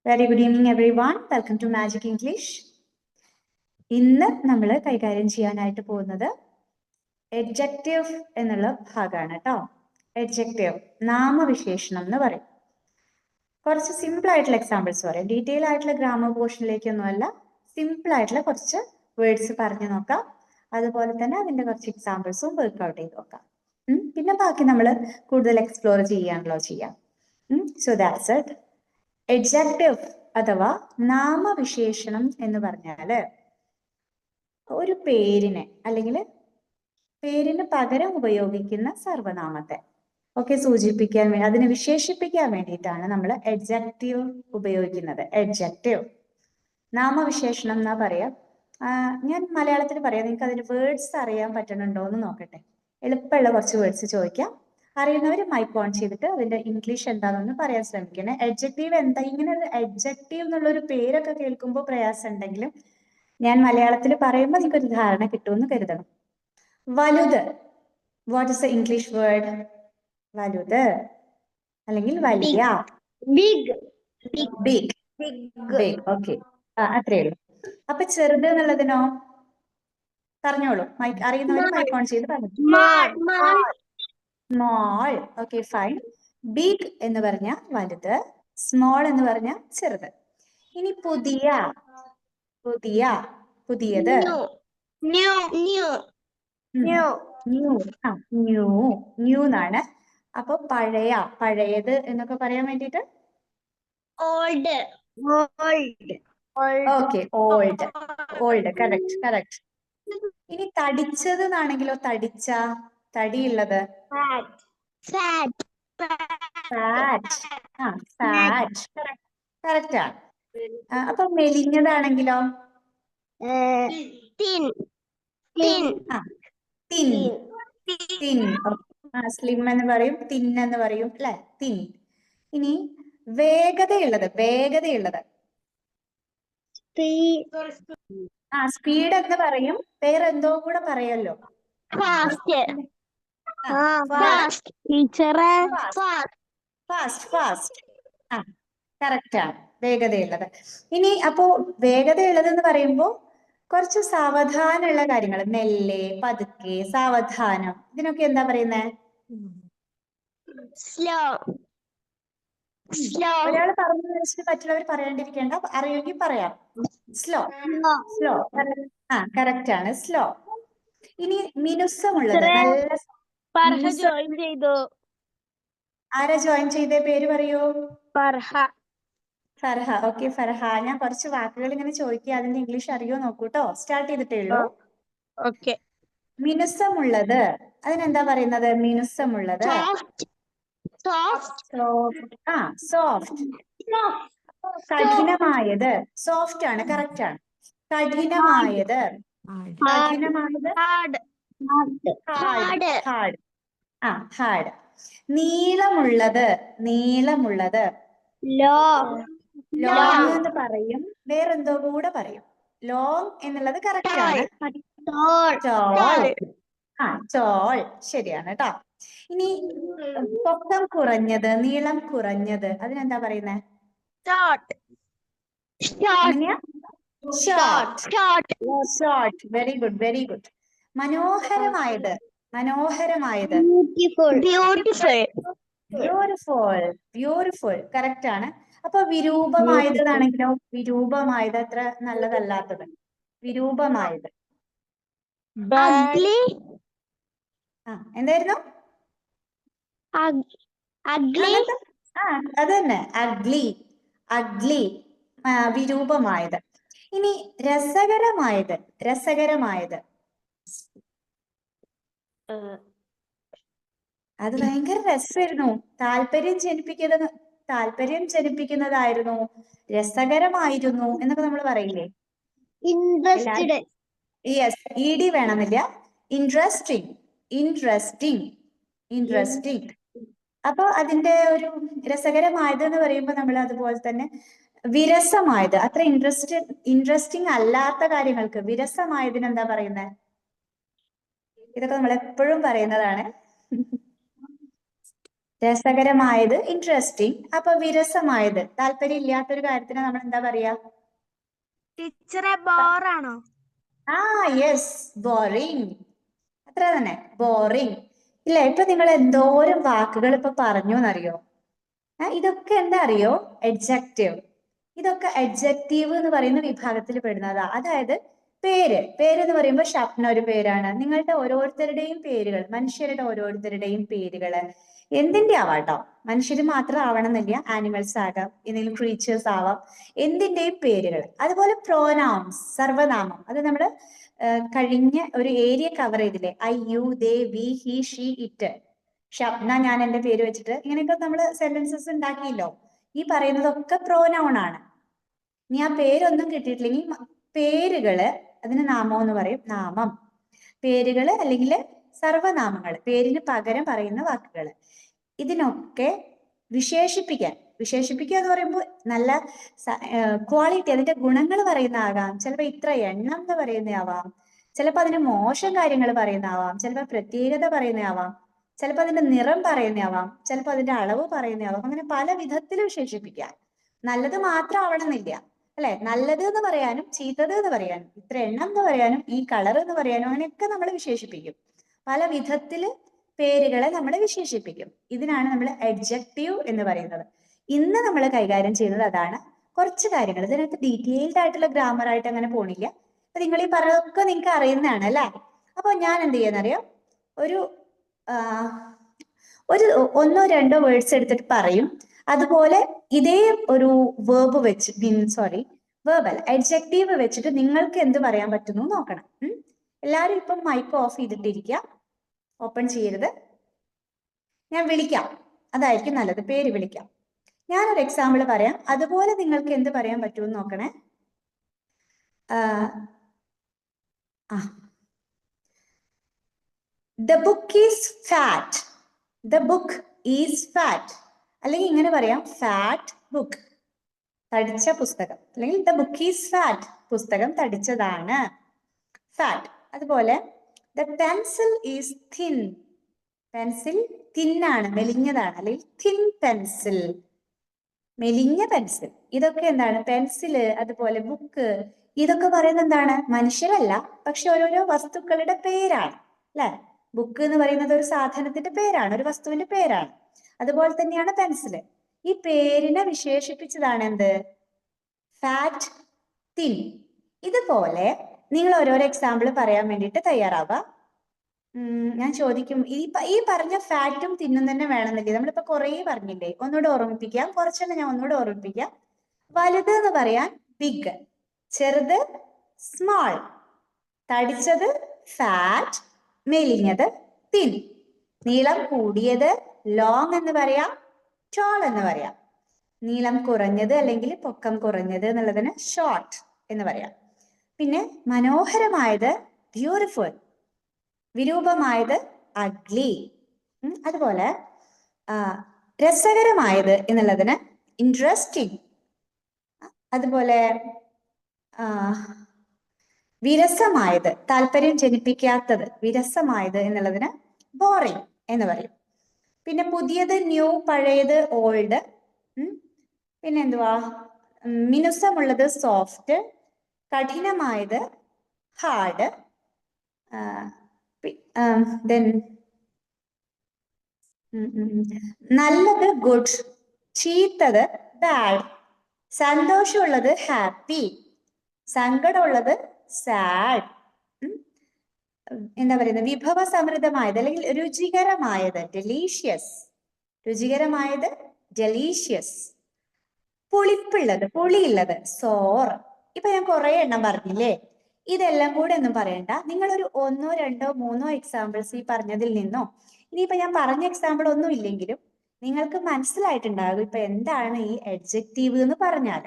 Very good evening, everyone. Welcome to Magic English. ഇന്ന് നമ്മൾ കൈകാര്യം ചെയ്യാനായിട്ട് പോകുന്നത് adjective എന്നുള്ള ഭാഗമാണ് കേട്ടോ. adjective നാമവിശേഷണം എന്ന് പറയും. കുറച്ച് സിമ്പിൾ ആയിട്ടുള്ള എക്സാമ്പിൾസ് പറയാം. ഡീറ്റെയിൽ ആയിട്ടുള്ള ഗ്രാമർ പോർഷനിലേക്കൊന്നും അല്ല, സിമ്പിൾ ആയിട്ടുള്ള കുറച്ച് വേർഡ്സ് പറഞ്ഞു നോക്കാം. അതുപോലെ തന്നെ അതിന്റെ കുറച്ച് എക്സാമ്പിൾസും വർക്ക്ഔട്ട് ചെയ്ത് നോക്കാം. പിന്നെ ബാക്കി നമ്മൾ കൂടുതൽ എക്സ്പ്ലോർ ചെയ്യാണല്ലോ ചെയ്യാം. So that's it. adjective അഥവാ നാമവിശേഷണം എന്ന് പറഞ്ഞാല് ഒരു പേരിനെ അല്ലെങ്കിൽ പേരിന് പകരം ഉപയോഗിക്കുന്ന സർവനാമത്തെ ഒക്കെ സൂചിപ്പിക്കാൻ വേണ്ടി, അതിനെ വിശേഷിപ്പിക്കാൻ വേണ്ടിയിട്ടാണ് നമ്മൾ adjective ഉപയോഗിക്കുന്നത്. adjective നാമവിശേഷണം എന്നാ പറയാം. ഞാൻ മലയാളത്തിൽ പറയാം, നിങ്ങൾക്ക് അതിന് വേർഡ്സ് അറിയാൻ പറ്റുന്നുണ്ടോ എന്ന് നോക്കട്ടെ. എളുപ്പമുള്ള കുറച്ച് വേർഡ്സ് ചോദിക്കാം. അറിയുന്നവർ മൈക്ക് ഓൺ ചെയ്തിട്ട് അതിന്റെ ഇംഗ്ലീഷ് എന്താണെന്ന് പറയാൻ ശ്രമിക്കണേ. adjective എന്താ, ഇങ്ങനെ ഒരു adjective എന്നുള്ള ഒരു പേരൊക്കെ കേൾക്കുമ്പോൾ പ്രയാസം ഉണ്ടെങ്കിലും ഞാൻ മലയാളത്തിൽ പറയുമ്പോൾ നിങ്ങൾക്ക് ഒരു ധാരണ കിട്ടുമെന്ന് കരുതണം. വലുത്, what is the English word? വലുത് അല്ലെങ്കിൽ വലിയ. ബിഗ് ബിഗ് ബിഗ് ഓക്കെ, അത്രേ ഉള്ളൂ. അപ്പൊ ചെറുത് എന്നുള്ളതിനോ? പറഞ്ഞോളൂ, മൈക്ക് അറിയുന്നവർ മൈക്ക് ഓൺ ചെയ്ത് പറഞ്ഞു. സ്മോൾ. Okay fine. ബിഗ് എന്ന് പറഞ്ഞ വലുത്, സ്മോൾ എന്ന് പറഞ്ഞ ചെറുത്. ഇനി പുതിയ, പുതിയ പുതിയത്. ന്യൂ എന്നാണ്. അപ്പൊ പഴയ, പഴയത് എന്നൊക്കെ പറയാൻ വേണ്ടിട്ട് old okay old. Old correct correct. ഇനി തടിച്ചത് എന്നാണെങ്കിലോ? തടിച്ച, തടിയുള്ളത്. ഫാറ്റ് കറക്റ്റ് ആണ്. അപ്പൊ മെലിഞ്ഞതാണെങ്കിലോ? തിൻ സ്ലിം എന്ന് പറയും, തിൻ എന്ന് പറയും അല്ലെ, തിൻ. ഇനി വേഗതയുള്ളത്, വേഗതയുള്ളത്. സ്പീഡ് എന്ന് പറയും, വേറെ എന്തോ കൂടെ പറയല്ലോ. ഫാസ്റ്റ്. കറക്റ്റ് ആണ്, വേഗതയുള്ളത്. ഇനി അപ്പോ വേഗതയുള്ളത് എന്ന് പറയുമ്പോ കുറച്ച് സാവധാനമുള്ള കാര്യങ്ങൾ, മെല്ലെ, പതുക്കെ, സാവധാനം, ഇതിനൊക്കെ എന്താ പറയുന്നേ? സ്ലോ. ഒരാൾ പറഞ്ഞു വെച്ചിട്ട് മറ്റുള്ളവർ പറയാണ്ടിരിക്കേണ്ട, അറിയുമെങ്കിൽ പറയാം. സ്ലോ. കറക്റ്റ് ആണ്, സ്ലോ. ഇനി മിനുസമുള്ളത്, നല്ല ജോയിൻ ചെയ്തു. ആരാ ജോയിൻ ചെയ്തേ? പേര് പറയൂ. ഫർഹ. ഓക്കെ ഫർഹ, ഞാൻ കുറച്ച് വാക്കുകൾ ഇങ്ങനെ ചോദിക്കുക, അതിന്റെ ഇംഗ്ലീഷ് അറിയോ നോക്കൂട്ടോ. സ്റ്റാർട്ട് ചെയ്തിട്ടേ ഉള്ളൂ. ഓക്കെ. മിനുസമുള്ളത്, അതിനെന്താ പറയുന്നത്? മിനുസമുള്ളത് സോഫ്റ്റ്. കഠിനമായത് സോഫ്റ്റ് ആണ്, കറക്റ്റ് ആണ്. കഠിനമായത് ഹാർഡ്. ഹാർഡ്. നീളമുള്ളത് ലോങ് എന്ന് പറയും, വേറെന്തോ കൂടെ പറയും. ലോങ് എന്നുള്ളത് കറക്റ്റ് ആണ്. ടോൾ ശരിയാണ് കേട്ടോ. ഇനി പൊക്കം കുറഞ്ഞത്, നീളം കുറഞ്ഞത്, അതിനെന്താ പറയുന്നേ? Short. Very good, very good. മനോഹരമായത് ബ്യൂട്ടിഫുൾ കറക്റ്റ് ആണ്. അപ്പൊ വിരൂപമായതാണെങ്കിലോ? വിരൂപമായത് അത്ര നല്ലതല്ലാത്തത്. വിരൂപമായത് എന്തായിരുന്നു? അത് തന്നെ, അഗ്ലി. വിരൂപമായത്. ഇനി രസകരമായത് അത് ഭയങ്കര രസമായിരുന്നു, താല്പര്യം ജനിപ്പിക്കുന്നതായിരുന്നു, രസകരമായിരുന്നു എന്നൊക്കെ നമ്മൾ പറയില്ലേ? യെസ്, ED വേണമെന്നില്ല. ഇൻട്രസ്റ്റിംഗ്. അപ്പൊ അതിന്റെ ഒരു രസകരമായത് എന്ന് പറയുമ്പോൾ നമ്മൾ അതുപോലെ തന്നെ വിരസമായത്, അത്ര ഇൻട്രസ്റ്റിംഗ് അല്ലാത്ത കാര്യങ്ങൾക്ക് വിരസമായതിന് എന്താ പറയുന്നത്? ഇതൊക്കെ നമ്മൾ എപ്പോഴും പറയുന്നതാണ്. രസകരമായത് ഇൻട്രസ്റ്റിംഗ്. അപ്പൊ വിരസമായത് താല്പര്യം ഇല്ലാത്തൊരു കാര്യത്തിന് നമ്മൾ എന്താ പറയാ? ടീച്ചറെ ബോറാണോ? ആ യെസ്, ബോറിംഗ്. അത്ര തന്നെ, ബോറിംഗ്. ഇല്ല, ഇപ്പൊ നിങ്ങൾ എന്തോരം വാക്കുകൾ ഇപ്പൊ പറഞ്ഞു എന്നറിയോ? ഇതൊക്കെ എന്താ അറിയോ? എഡ്ജക്റ്റീവ്. ഇതൊക്കെ എഡ്ജക്റ്റീവ് എന്ന് പറയുന്ന വിഭാഗത്തിൽ പെടുന്നതാ. അതായത് പേര് എന്ന് പറയുമ്പോൾ ഷപ്ന ഒരു പേരാണ്. നിങ്ങളുടെ ഓരോരുത്തരുടെയും പേരുകൾ, മനുഷ്യരുടെ ഓരോരുത്തരുടെയും പേരുകള് എന്തിന്റെ ആവാട്ടോ, മനുഷ്യര് മാത്രം ആവണമെന്നില്ല, ആനിമൽസ് ആകാം, എന്തെങ്കിലും ക്രീച്ചേഴ്സ് ആവാം, എന്തിന്റെയും പേരുകൾ. അതുപോലെ പ്രോനൗൺസ്, സർവനാമം. അത് നമ്മള് കഴിഞ്ഞ ഒരു ഏരിയ കവർ ചെയ്തില്ലേ? I, you, they, we, he, she, it. Shapna, ഞാൻ എന്റെ പേര് വെച്ചിട്ട് ഇങ്ങനെയൊക്കെ നമ്മള് സെന്റൻസസ് ഉണ്ടാക്കിയല്ലോ. ഈ പറയുന്നതൊക്കെ പ്രോനൗൺ ആണ്. ഇനി ആ പേരൊന്നും കിട്ടിയിട്ടില്ലെങ്കിൽ പേരുകള്, അതിന് നാമം എന്ന് പറയും, നാമം. പേരുകള് അല്ലെങ്കിൽ സർവനാമങ്ങൾ, പേരിന് പകരം പറയുന്ന വാക്കുകൾ. ഇതിനൊക്കെ വിശേഷിപ്പിക്കുക എന്ന് പറയുമ്പോൾ നല്ല ക്വാളിറ്റി, അതിന്റെ ഗുണങ്ങൾ പറയുന്നതാകാം. ചിലപ്പോൾ ഇത്ര എണ്ണം എന്ന് പറയുന്നതാവാം, ചിലപ്പോൾ അതിന് മോശം കാര്യങ്ങൾ പറയുന്നതാവാം, ചിലപ്പോൾ പ്രത്യേകത പറയുന്നതാവാം, ചിലപ്പോൾ അതിന്റെ നിറം പറയുന്നതാവാം, ചിലപ്പോൾ അതിന്റെ അളവ് പറയുന്നതാവാം. അങ്ങനെ പല വിധത്തിൽ വിശേഷിപ്പിക്കാം. നല്ലത് മാത്രം ആവണമെന്നില്ല, അല്ലെ? നല്ലത് എന്ന് പറയാനും ചീത്തത് എന്ന് പറയാനും, ഇത്ര എണ്ണം എന്ന് പറയാനും, ഈ കളർ എന്ന് പറയാനും, അങ്ങനെയൊക്കെ നമ്മൾ വിശേഷിപ്പിക്കും. പല വിധത്തില് പേരുകളെ നമ്മൾ വിശേഷിപ്പിക്കും. ഇതിനാണ് നമ്മൾ അഡ്ജക്റ്റീവ് എന്ന് പറയുന്നത്. ഇന്ന് നമ്മൾ കൈകാര്യം ചെയ്യുന്നത് അതാണ്. കുറച്ച് കാര്യങ്ങൾ ഇതിനകത്ത് ഡീറ്റെയിൽഡ് ആയിട്ടുള്ള ഗ്രാമർ ആയിട്ട് അങ്ങനെ പോണില്ല. അപ്പൊ നിങ്ങൾ ഈ പറഞ്ഞതൊക്കെ നിങ്ങൾക്ക് അറിയുന്നതാണ് അല്ലെ? അപ്പൊ ഞാൻ എന്ത് ചെയ്യാന്നറിയോ? ഒരു ഒന്നോ രണ്ടോ വേർഡ്സ് എടുത്തിട്ട് പറയും. അതുപോലെ ഇതേ ഒരു വേർബ് വെച്ച് വേർബൽ അഡ്ജക്റ്റീവ് വെച്ചിട്ട് നിങ്ങൾക്ക് എന്ത് പറയാൻ പറ്റുന്നു നോക്കണം. എല്ലാരും ഇപ്പം മൈക്ക് ഓഫ് ചെയ്തിട്ടിരിക്കുക, ഓപ്പൺ ചെയ്യരുത്. ഞാൻ വിളിക്കാം, അതായിരിക്കും നല്ലത്, പേര് വിളിക്കാം. ഞാനൊരു എക്സാമ്പിൾ പറയാം, അതുപോലെ നിങ്ങൾക്ക് എന്ത് പറയാൻ പറ്റുമെന്ന് നോക്കണേ. The book is fat. The book is fat. അല്ലെങ്കിൽ ഇങ്ങനെ പറയാം, ഫാറ്റ് ബുക്ക്, തടിച്ച പുസ്തകം. അല്ലെങ്കിൽ ദ ബുക്ക് ഈസ് ഫാറ്റ്, പുസ്തകം തടിച്ചതാണ്, ഫാറ്റ്. അതുപോലെ the pencil is thin. Pencil തിന്നാണ്, മെലിഞ്ഞതാണ്, അല്ലെങ്കിൽ തിൻ പെൻസിൽ, മെലിഞ്ഞ പെൻസിൽ. ഇതൊക്കെ എന്താണ്? പെൻസില്, അതുപോലെ ബുക്ക്, ഇതൊക്കെ പറയുന്നത് എന്താണ്? മനുഷ്യരല്ല, പക്ഷെ ഓരോരോ വസ്തുക്കളുടെ പേരാണ്, അല്ലെ? ബുക്ക് എന്ന് പറയുന്നത് ഒരു സാധനത്തിന്റെ പേരാണ്, ഒരു വസ്തുവിന്റെ പേരാണ്. അതുപോലെ തന്നെയാണ് പെൻസില്. ഈ പേരിനെ വിശേഷിപ്പിച്ചതാണ് എന്ത്? Fat, thin. ഇതുപോലെ നിങ്ങൾ ഓരോരോ എക്സാമ്പിൾ പറയാൻ വേണ്ടിയിട്ട് തയ്യാറാവുക. ഞാൻ ചോദിക്കും, ഈ പറഞ്ഞ ഫാറ്റും തിന്നും തന്നെ വേണമെന്നില്ലേ? നമ്മളിപ്പോ കുറേ പറഞ്ഞില്ലേ? ഒന്നുകൂടെ ഓർമ്മിപ്പിക്കാം, കുറച്ചെണ്ണം ഞാൻ ഒന്നുകൂടെ ഓർമ്മിപ്പിക്കാം. വലുത് എന്ന് പറയാൻ ബിഗ്, ചെറുത് സ്മോൾ, തടിച്ചത് ഫാറ്റ്, മെലിഞ്ഞത് തിൻ, നീളം കൂടിയത് ലോങ് എന്ന് പറയാം, ടോൾ എന്ന് പറയാം, നീളം കുറഞ്ഞത് അല്ലെങ്കിൽ പൊക്കം കുറഞ്ഞത് എന്നുള്ളതിന് ഷോർട്ട് എന്ന് പറയാം. പിന്നെ മനോഹരമായത് ബ്യൂട്ടിഫുൾ, വിരൂപമായത് അഗ്ലി. അതുപോലെ രസകരമായത് എന്നുള്ളതിന് ഇൻട്രസ്റ്റിംഗ്. അതുപോലെ വിരസമായത്, താല്പര്യം ജനിപ്പിക്കാത്തത്, വിരസമായത് എന്നുള്ളതിന് ബോറിംഗ് എന്ന് പറയും. പിന്നെ പുതിയത് ന്യൂ, പഴയത് ഓൾഡ്. പിന്നെ എന്തുവാ? മിനുസമുള്ളത് സോഫ്റ്റ്, കഠിനമായത് ഹാർഡ്, നല്ലത് ഗുഡ്, ചീത്തത് ബാഡ്, സന്തോഷമുള്ളത് ഹാപ്പി, സങ്കടമുള്ളത് സാഡ്. എന്താ പറയുന്നത്? വിഭവസമൃദ്ധമായത് അല്ലെങ്കിൽ രുചികരമായത് ഡെലീഷ്യസ്, രുചികരമായത് ഡെലീഷ്യസ്, പുളിപ്പുള്ളത്, പുളിയുള്ളത് സോർ. ഇപ്പൊ ഞാൻ കുറെ എണ്ണം പറഞ്ഞില്ലേ? ഇതെല്ലാം കൂടെ ഒന്നും പറയണ്ട. നിങ്ങളൊരു ഒന്നോ രണ്ടോ മൂന്നോ എക്സാമ്പിൾസ് ഈ പറഞ്ഞതിൽ നിന്നോ, ഇനിയിപ്പൊ ഞാൻ പറഞ്ഞ എക്സാമ്പിൾ ഒന്നും ഇല്ലെങ്കിലും നിങ്ങൾക്ക് മനസ്സിലായിട്ടുണ്ടാകും ഇപ്പൊ എന്താണ് ഈ അഡ്ജക്റ്റീവ് എന്ന് പറഞ്ഞാൽ.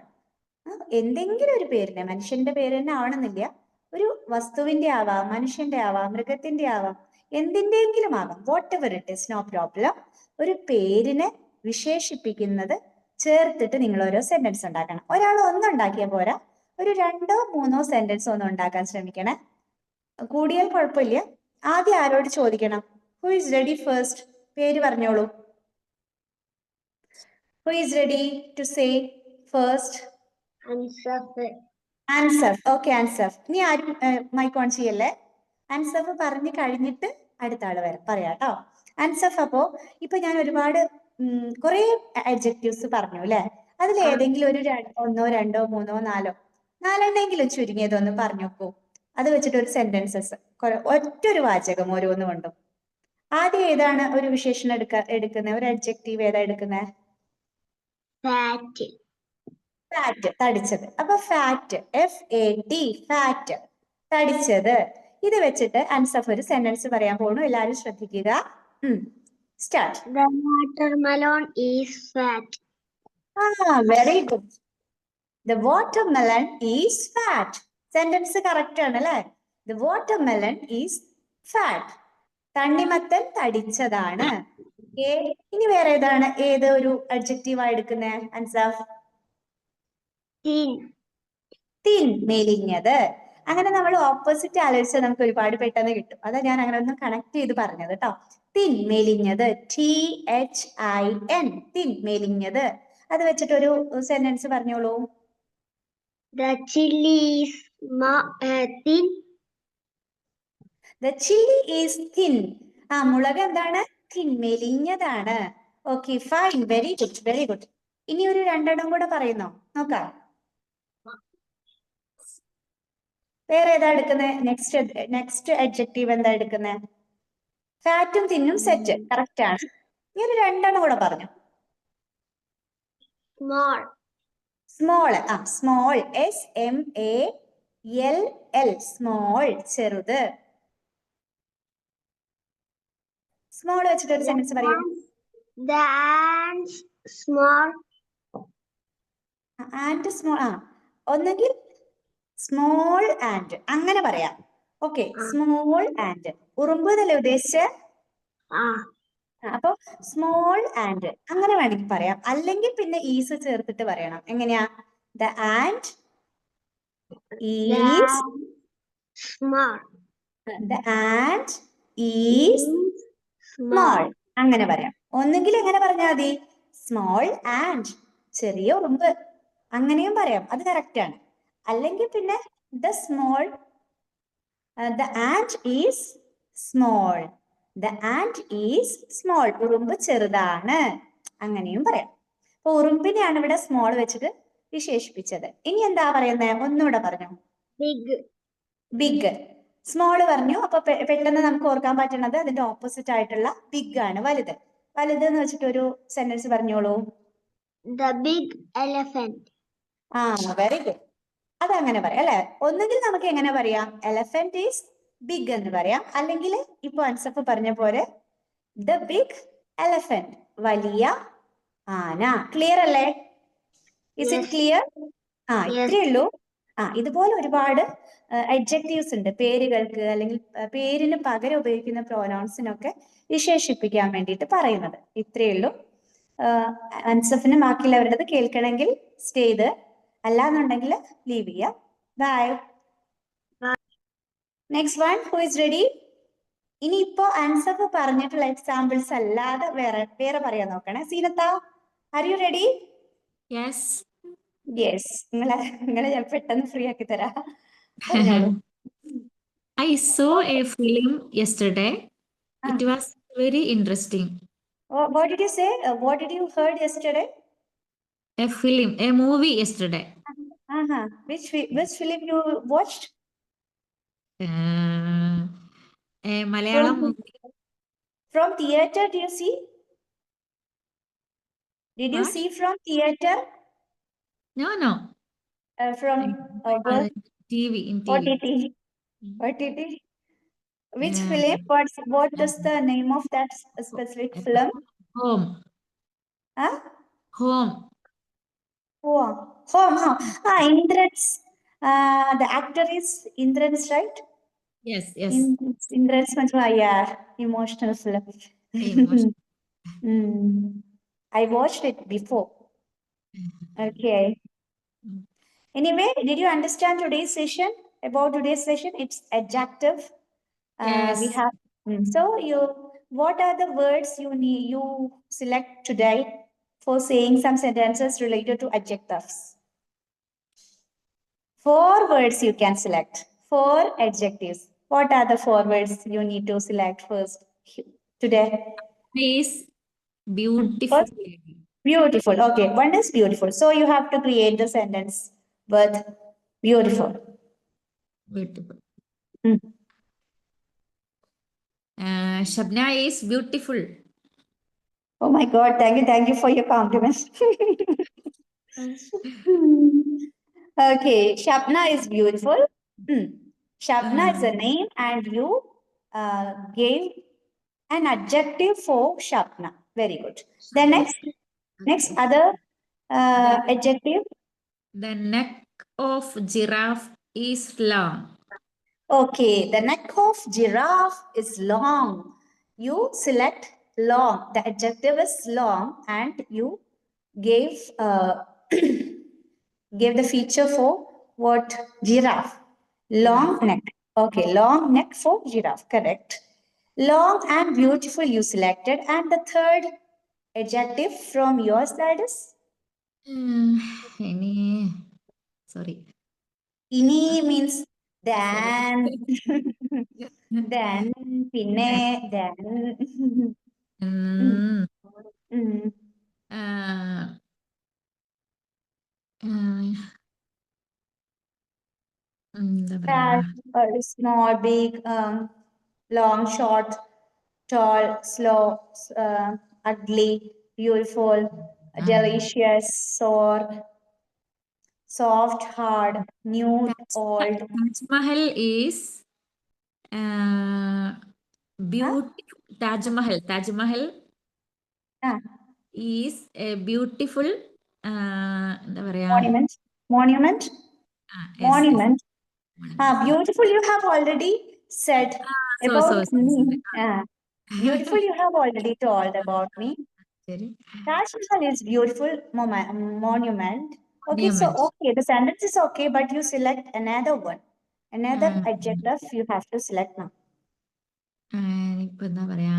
എന്തെങ്കിലും ഒരു പേരിനെ, മനുഷ്യന്റെ പേര് തന്നെ ആവണമെന്നില്ല, ഒരു വസ്തുവിന്റെ ആവാം, മനുഷ്യന്റെ ആവാം, മൃഗത്തിന്റെ ആവാം, എന്തിന്റെയെങ്കിലും ആവാം, whatever it is, no problem. ഒരു പേരിനെ വിശേഷിപ്പിക്കുന്നത് ചേർത്തിട്ട് നിങ്ങൾ ഓരോ സെന്റൻസ് ഉണ്ടാക്കണം. ഒരാൾ ഒന്നുണ്ടാക്കിയാൽ പോരാ, ഒരു രണ്ടോ മൂന്നോ സെന്റൻസ് ഒന്നും ഉണ്ടാക്കാൻ ശ്രമിക്കണേ. കൂടിയാൽ കുഴപ്പമില്ല. ആദ്യം ആരോട് ചോദിക്കണം? Who is ready first? പേര് പറഞ്ഞോളൂ. Who is ready to say first? Answer. Ansaf. Okay, Ansaf. ഇനി ആരും മൈക്ക് ഓൺ ചെയ്യല്ലേ. ആൻസഫ് പറഞ്ഞു കഴിഞ്ഞിട്ട് അടുത്ത ആള് പറയാം കേട്ടോ. ആൻസഫ്, അപ്പോ ഇപ്പൊ ഞാൻ ഒരുപാട് കുറെ അഡ്ജക്റ്റീവ്സ് പറഞ്ഞു അല്ലെ. അതിൽ ഏതെങ്കിലും ഒരു ഒന്നോ രണ്ടോ മൂന്നോ നാലെണ്ണെങ്കിലും ചുരുങ്ങിയതൊന്ന് പറഞ്ഞു നോക്കൂ. അത് വെച്ചിട്ട് ഒരു സെന്റൻസസ് ഒറ്റൊരു വാചകം ഓരോന്ന് കൊണ്ടും. ആദ്യം ഏതാണ് ഒരു വിശേഷണം എടുക്കുന്നത്, ഒരു അഡ്ജക്റ്റീവ് ഏതാ എടുക്കുന്നത്? ഫാറ്റ്. ഫാറ്റ്, തടിച്ചത്. അപ്പൊ ഫാറ്റ്, FAT, ഫാറ്റ്, തടിച്ചത്. ഇത് വെച്ചിട്ട് അൻസഫ് ഒരു സെന്റൻസ് പറയാൻ പോകുന്നു. എല്ലാവരും ശ്രദ്ധിക്കുക. Start. The watermelon is fat. Very good. The watermelon is fat. Sentence correct ആണ് അല്ലെ. The watermelon is fat. തണ്ണിമത്തൻ തടിച്ചതാണ്. ഇനി വേറെ ഏതാണ്, ഏത് ഒരു അഡ്ജക്റ്റീവ് ആയി എടുക്കുന്നത് അൻസഫ്? Thin. തിൻ, മെലിഞ്ഞത്. അങ്ങനെ നമ്മൾ ഓപ്പോസിറ്റ് ആലോചിച്ചാൽ നമുക്ക് ഒരുപാട് പെട്ടെന്ന് കിട്ടും. അതാ ഞാൻ അങ്ങനെ ഒന്ന് കണക്ട് ചെയ്ത് പറഞ്ഞത് കേട്ടോ. തിൻ, മെലിഞ്ഞത്. THIN, തിൻ, മെലിഞ്ഞത്. അത് വെച്ചിട്ട് ഒരു സെന്റൻസ് പറഞ്ഞോളൂ. The chili is thin. The chili is thin. മുളക് എന്താണ്? തിൻ, മെലിഞ്ഞതാണ്. Okay, fine, very good, very good. ഇനി ഒരു രണ്ടെണ്ണം കൂടെ പറയുന്നോ, നോക്കാം. വേറെ ഏതാ എടുക്കുന്നത്? നെക്സ്റ്റ് അഡ്ജക്റ്റീവ് എന്താ എടുക്കുന്നത്? ഫാറ്റും തിന്നും സെറ്റ്, കറക്റ്റ് ആണ്. ഈ ഒരു രണ്ടെണ്ണം കൂടെ പറഞ്ഞു. Small. Small. Small, SMALL, small, ചെറുത്. സ്മോൾ വെച്ചിട്ട് ഒരു സെന്റൻസ് പറയൂ. The ants small. And small. ഒന്നെങ്കിൽ സ്മോൾ ആൻഡ് അങ്ങനെ പറയാം. Okay, small and. ഉറുമ്പ് എന്നല്ലേ ഉദ്ദേശിച്ച്? അപ്പൊ സ്മോൾ ആൻഡ് അങ്ങനെ വേണമെങ്കിൽ പറയാം. അല്ലെങ്കിൽ പിന്നെ ഈസ് ചേർത്തിട്ട് പറയണം. എങ്ങനെയാ? The and is small. The and is small, അങ്ങനെ പറയാം. ഒന്നെങ്കിൽ എങ്ങനെ പറഞ്ഞാൽ മതി? സ്മോൾ ആൻഡ്, ചെറിയ ഉറുമ്പ്, അങ്ങനെയും പറയാം. അത് കറക്റ്റ് ആണ്. അല്ലെങ്കിൽ പിന്നെ the small, the and is small, the and is small, ഉറുമ്പ് ചെറുതാണ്, അങ്ങനെയും പറയാം. അപ്പൊ ഉറുമ്പിനെയാണ് ഇവിടെ സ്മോൾ വെച്ചിട്ട് വിശേഷിപ്പിച്ചത്. ഇനി എന്താ പറയുന്നത്? ഒന്നുകൂടെ പറഞ്ഞു. Big. ബിഗ്. സ്മോൾ പറഞ്ഞു. അപ്പൊ പെട്ടെന്ന് നമുക്ക് ഓർക്കാൻ പറ്റുന്നത് അതിന്റെ ഓപ്പോസിറ്റ് ആയിട്ടുള്ള ബിഗ് ആണ്, വലുത്. വലുത് എന്ന് വെച്ചിട്ട് ഒരു സെന്റൻസ് പറഞ്ഞോളൂ. The big elephant. Very good. അതങ്ങനെ പറയാം അല്ലെ. ഒന്നുകിൽ നമുക്ക് എങ്ങനെ പറയാം? എലഫന്റ് ഈസ് ബിഗ് എന്ന് പറയാം. അല്ലെങ്കിൽ ഇപ്പൊ അൻസഫ് പറഞ്ഞ പോലെ ദ ബിഗ് എലഫന്റ്, വലിയ ആന. ക്ലിയർ അല്ലേ? Is it clear? ഇത്രയേ ഉള്ളൂ. ഇതുപോലെ ഒരുപാട് അഡ്ജക്റ്റീവ്സ് ഉണ്ട് പേരുകൾക്ക്, അല്ലെങ്കിൽ പേരിന് പകരം ഉപയോഗിക്കുന്ന പ്രോനൗൺസിനൊക്കെ വിശേഷിപ്പിക്കാൻ വേണ്ടിയിട്ട് പറയുന്നത്. ഇത്രയേ ഉള്ളൂ. അൻസഫിന് ബാക്കിയുള്ളവരുടേത് കേൾക്കണമെങ്കിൽ സ്റ്റേ ചെയ്ത്, അല്ലാന്നുണ്ടെങ്കിൽ ലീവ് ചെയ്യാം. Bye. Next one, who is ready? ഇനിയിപ്പോ അൻസഫ് പറഞ്ഞിട്ടുള്ള എക്സാമ്പിൾസ് അല്ലാതെ വേറെ പറയാൻ നോക്കണേ. സീനത്ത, are you ready? Yes. Yes. നിങ്ങളെ ഞാൻ പെട്ടെന്ന് ഫ്രീ ആക്കി തരാം. പറഞ്ഞോളൂ. I saw a film yesterday. It was very interesting. What did you say? What did you heard yesterday? A movie yesterday. Which film you watched? A Malayalam movie. From theater, do you see? Did you What? see from theater? No. From TV, in TV. OTT. Which film? What is the name of that specific film? Home. Home. Indrans. The actor is Indrans, right? Yes. Indrans, yeah, emotional film. I watched it before. Okay. Anyway, did you understand today's session? About today's session, it's adjective. Yes. We have. So what are the words you select today? for saying some sentences related to adjectives. 4 words you can select. 4 adjectives. What are the 4 words you need to select first today? Is beautiful First, lady. beautiful. Okay, one is beautiful. So you have to create the sentence with beautiful. Beautiful. Hmm. Shabna is beautiful. Oh my God, thank you for your compliments. Okay, Shabna is beautiful. Shabna is a name, and you gave an adjective for Shabna. Very good. The next other adjective. The neck of giraffe is long. Okay, the neck of giraffe is long. You select long. The adjective is long, and you gave gave the feature for what? Giraffe. Long neck. Okay, long neck for giraffe. Correct. Long and beautiful you selected. And the third adjective from your side is? Sorry. Ini means then. Then, pinne, then. Mm, Mm. uh, എന്താ പറയാ? Small, big, long, short, tall, slow, ugly, beautiful, delicious, sour, soft, hard, nude, old. Taj Mahal is beautiful. Taj Mahal. Taj Mahal Ah, is a beautiful എന്താ പറയാ? monument, monument, Yes, yes. monument. Monument. Beautiful, you have already said about sorry. me. Beautiful, you have already told about me. ശരി. Taj Mahal is beautiful monument. Okay, so Monument. okay, the sentence is okay, but you select another one. Another adjective you have to select now. ഇപ്പൊ എന്താ പറയാ?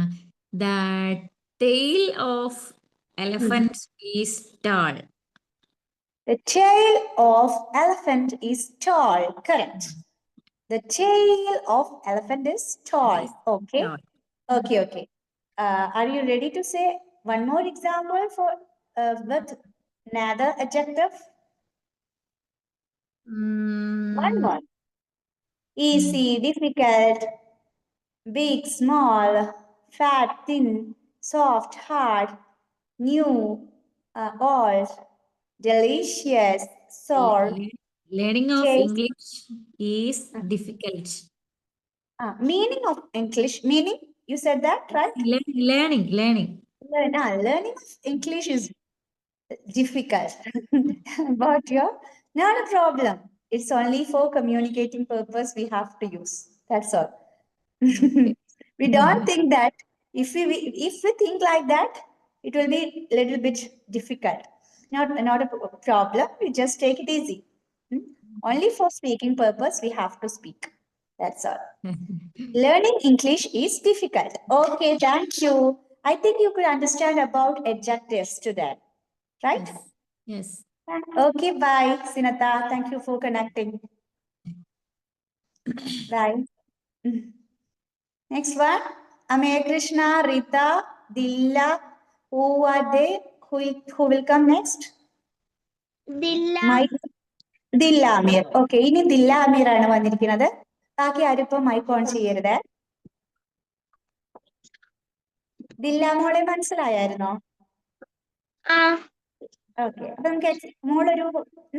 The tail of elephant is tall. The tail of elephant is tall. Correct. The tail of elephant is tall. Okay. Tall. Okay. Are you ready to say one more example for with another adjective? One more. Easy, difficult, big, small, fat, thin, soft, hard, new, old, delicious, sour. Learning of taste. English is difficult. Meaning of English, meaning? You said that, right? Learning. Learning of English is difficult. But not a problem. It's only for communicating purpose we have to use. That's all. We don't think that if we think like that, it will be a little bit difficult. Not a problem. We just take it easy. Only for speaking purpose we have to speak. That's all. Learning English is difficult. Okay, thank you. I think you could understand about adjectives today, right? Yes. Okay, bye, Sinata. Thank you for connecting. Bye. Next one, Amaya Krishna, Rita, Dilla. Who are they? Who will come next? Dilla. Dilla Amir. Okay, ini Dilla Amir ആണ് വന്നിരിക്കുന്നത്. ബാക്കി ആരും ഇപ്പൊ mic on ചെയ്യരുത്. ദില്ല മോളെ മനസ്സിലായായിരുന്നോ? Okay, അപ്പൊ നമുക്ക് മോളൊരു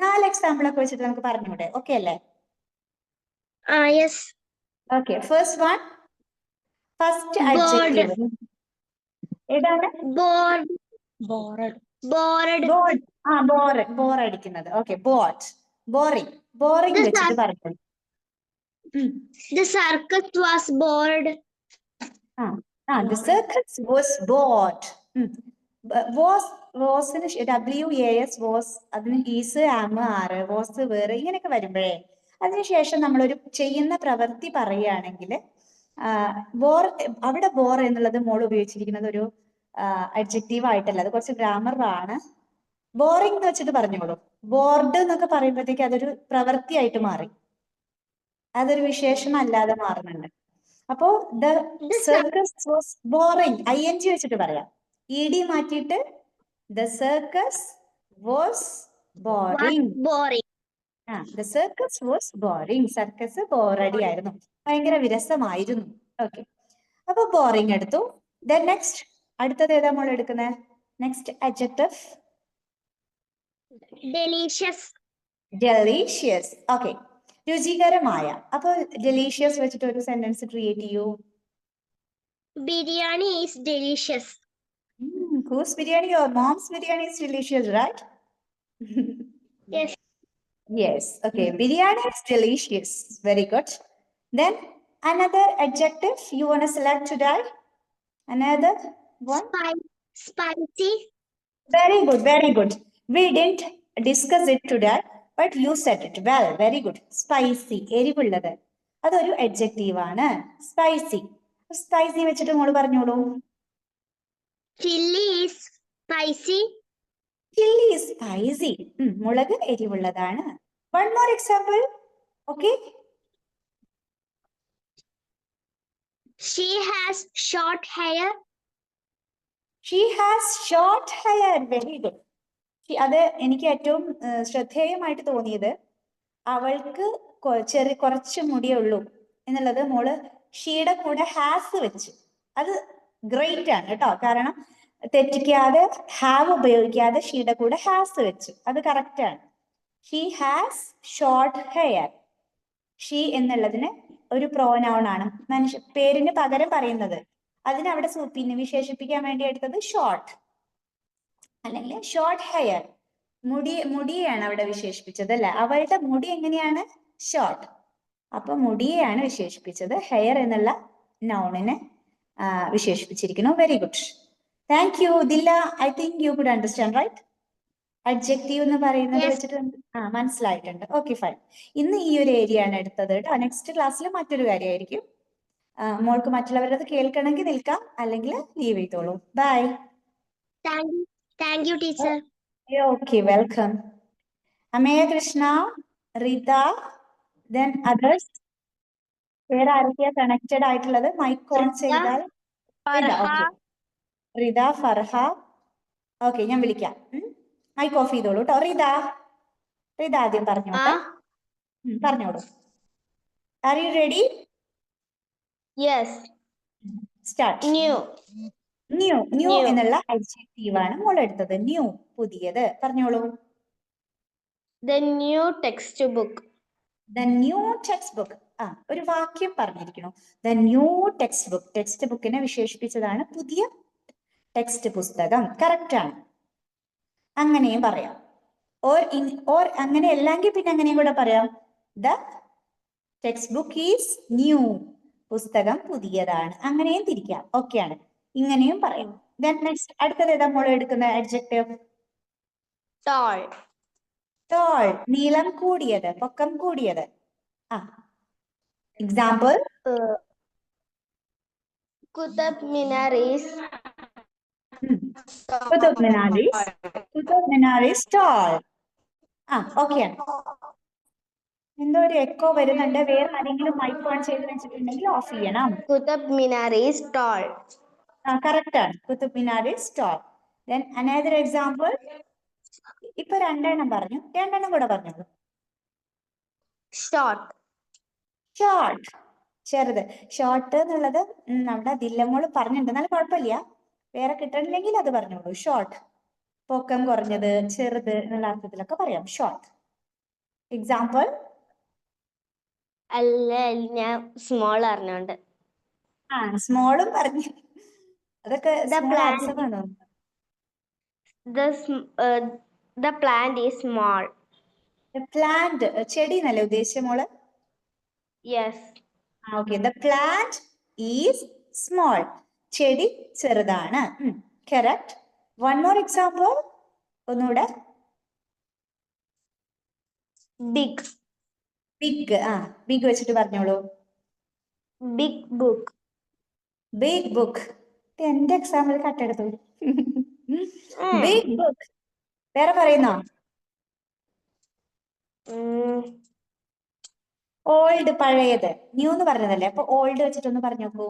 4 example ഒക്കെ വെച്ചിട്ട് നമുക്ക് പറഞ്ഞൂടെ? ഓക്കെ അല്ലേ? Yes. Okay, first one, first adjective ഏതാണ്? Bored. ബോർ അടിക്കുന്നത്. ഓക്കെ, ബോറിംഗ് വെച്ചിട്ട് പറഞ്ഞു. The circus was bored. The circus was bored. Was WAS was, അതിന് ഈസ്, ആം, ആറ്, വാസ് വേറെ, ഇങ്ങനെയൊക്കെ വരുമ്പോഴേ അതിനുശേഷം നമ്മളൊരു ചെയ്യുന്ന പ്രവൃത്തി പറയുകയാണെങ്കിൽ അവിടെ ബോർ എന്നുള്ളത് മോൾ ഉപയോഗിച്ചിരിക്കുന്നത് ഒരു അഡ്ജക്റ്റീവ് ആയിട്ടല്ല, അത് കുറച്ച് ഗ്രാമർ ആണ്. ബോറിംഗ് എന്ന് വെച്ചിട്ട് പറഞ്ഞോളൂ. ബോർഡ് എന്നൊക്കെ പറയുമ്പോഴത്തേക്ക് അതൊരു പ്രവൃത്തിയായിട്ട് മാറി, അതൊരു വിശേഷണം അല്ലാതെ മാറുന്നുണ്ട്. അപ്പോ the circus was boring, ING വെച്ചിട്ട് പറയാം. ED മാറ്റിയിട്ട് the circus was boring. boring. The circus was boring, circus ബോറടി ആയിരുന്നു, ഭയങ്കര വിരസമായിരുന്നു. ഓക്കെ, അപ്പൊ ബോറിംഗ് എടുത്തു. ദെൻ നെക്സ്റ്റ് അടുത്തത് ഏതാ നമ്മൾ എടുക്കുന്നത്? Next adjective Delicious. Delicious. Okay, രുചികരമായ. അപ്പൊ ഡെലീഷ്യസ് വെച്ചിട്ട് ഒരു സെന്റൻസ് ക്രിയേറ്റ് ചെയ്യൂ. Biryani is delicious. Whose biryani? Your mom's biryani is delicious, right? Yes. Yes. Okay, biryani is delicious. Very good. Then another adjective you want to select today? Another one? Spicy. Very good, very good. We didn't discuss it today, but you said it well. Very good. Spicy. എരിവുള്ളത്. അതൊരു adjective ആണ്. Spicy. Spicy വെച്ചിട്ട് മോള് പറഞ്ഞോളൂ. Chili is spicy. Chili is spicy. മുളക് എരിവുള്ളതാണ്. One more example. Okay. She has short hair. She has short hair. Very good. അത് എനിക്ക് ഏറ്റവും ശ്രദ്ധേയമായിട്ട് തോന്നിയത്, അവൾക്ക് കുറച്ച് മുടിയേ ഉള്ളൂ എന്നുള്ളത് മോള് ഷീയുടെ കൂടെ ഹാസ് വെച്ച്. അത് ഗ്രേറ്റ് ആണ് കേട്ടോ, കാരണം തെറ്റിക്കാതെ ഹാവ് ഉപയോഗിക്കാതെ ഷീയുടെ കൂടെ ഹാസ് വെച്ചു, അത് കറക്റ്റ് ആണ്. She has short hair. She എന്നുള്ളതിന് ഒരു പ്രോനൗൺ ആണ്, പേരിന് പകരം പറയുന്നത്. അതിനവിടെ പിന്നെ വിശേഷിപ്പിക്കാൻ വേണ്ടി എടുത്തത് ഷോർട്ട്, അല്ലെങ്കിൽ ഷോർട്ട് ഹെയർ. മുടിയെയാണ് അവിടെ വിശേഷിപ്പിച്ചത് അല്ലെ. അവളുടെ മുടി എങ്ങനെയാണ്? ഷോർട്ട്. അപ്പൊ മുടിയെയാണ് വിശേഷിപ്പിച്ചത്, ഹെയർ എന്നുള്ള നൗണിനെ വിശേഷിപ്പിച്ചിരിക്കുന്നു. Very good, thank you Dilla. I think you could understand, right? Adjective എന്ന് പറയുന്നത് വെച്ചിട്ട് മനസ്സിലായിട്ടുണ്ട്. Okay, fine. ഇന്ന് ഈ ഒരു ഏരിയ ആണ് എടുത്തത് കേട്ടോ. നെക്സ്റ്റ് ക്ലാസ്സിൽ മറ്റൊരു കാര്യമായിരിക്കും. മോൾക്ക് മറ്റുള്ളവരത് കേൾക്കണമെങ്കിൽ നിൽക്കാം, അല്ലെങ്കിൽ ലീവ് ചെയ്തോളൂ. By. Thank you, teacher. Okay, welcome. Ameya Krishna, Rita, then others. വേറെ ആരൊക്കെയാ കണക്റ്റഡ് ആയിട്ടുള്ളത്? മൈക്ക് ഓൺ ചെയ്താൽ. റിത, ഫർഹ. ഓക്കെ, ഞാൻ വിളിക്കാം. മൈക്ക് ഓഫ് ചെയ്തോളൂ കേട്ടോ. റിത ആദ്യം പറഞ്ഞോട്ടെ. പറഞ്ഞോളൂ. R you ready? Yes. Start. New എന്നുള്ള അഡ്ജക്റ്റീവ് ആണ് മോൾ എടുത്തത്. ന്യൂ, പുതിയത്. പറഞ്ഞോളൂ. The new textbook. The new textbook. ഒരു വാക്യം പറഞ്ഞിരിക്കുന്നു. The new textbook. ടെക്സ്റ്റ് ബുക്കിനെ വിശേഷിപ്പിച്ചതാണ് പുതിയ ടെക്സ്റ്റ് പുസ്തകം. കറക്റ്റ് ആണ്. അങ്ങനെയും പറയാം. ഓർ അങ്ങനെ അല്ലെങ്കിൽ പിന്നെ അങ്ങനെയും കൂടെ പറയാം. The textbook is new. പുസ്തകം പുതിയതാണ്. അങ്ങനെയും തിരിക്കാം. ഓക്കെ ആണ്. ഇങ്ങനെയും പറയാം. Then next അടുത്തത് ഏതാ മോൾ എടുക്കുന്ന അഡ്ജക്റ്റീവ്? Tall. Tall, നീളം കൂടിയത്, പൊക്കം കൂടിയത്. Example. Qutub Minar is tall. Okay ആണ്. എന്തോ ഒരു എക്കോ വരുന്നുണ്ട്. വേറെ ആരെങ്കിലും മൈക്ക് ഓൺ ചെയ്ത് വെച്ചിട്ടുണ്ടെങ്കിൽ ഓഫ് ചെയ്യണം. Qutub Minar is tall. Correct ആണ്. Qutub Minar is tall. Then another example. ഇപ്പൊ രണ്ടെണ്ണം പറഞ്ഞു, രണ്ടെണ്ണം കൂടെ പറഞ്ഞോളൂ. Short. ചെറുത്. ഷോർട്ട് എന്നുള്ളത് നമ്മുടെ ദില്ലമോള് പറഞ്ഞിട്ടുണ്ട്, എന്നാലും കുഴപ്പമില്ല. വേറെ കിട്ടണില്ലെങ്കിൽ അത് പറഞ്ഞോളൂ. ഷോർട്ട്, പൊക്കം കുറഞ്ഞത്, ചെറുത് എന്നുള്ള അർത്ഥത്തിലൊക്കെ പറയാം. ഷോർട്ട്. എക്സാമ്പിൾ. അല്ല, ഞാൻ സ്മോൾ അറിഞ്ഞോണ്ട്. സ്മോളും പറഞ്ഞു. അതൊക്കെ ആൻസർ ആണോ? The plant is small. Plant, ചെടി എന്നല്ലേ ഉദ്ദേശിച്ച മോള്? Yes. Okay. The plant is small. ചെടി ചെറുതാണ്. കറക്റ്റ്. One more example. ഒന്നുകൂടെ. Big. ബിഗ് വെച്ചിട്ട് പറഞ്ഞോളൂ. Big book. എന്റെ എക്സാമ്പിൾ കട്ടെടുത്തു. Big book. വേറെ പറയുന്നോ? ഓൾഡ് പഴയത്. ന്യൂ എന്ന് പറഞ്ഞതല്ലേ, അപ്പൊ ഓൾഡ് വെച്ചിട്ടൊന്ന് പറഞ്ഞു നോക്കൂ.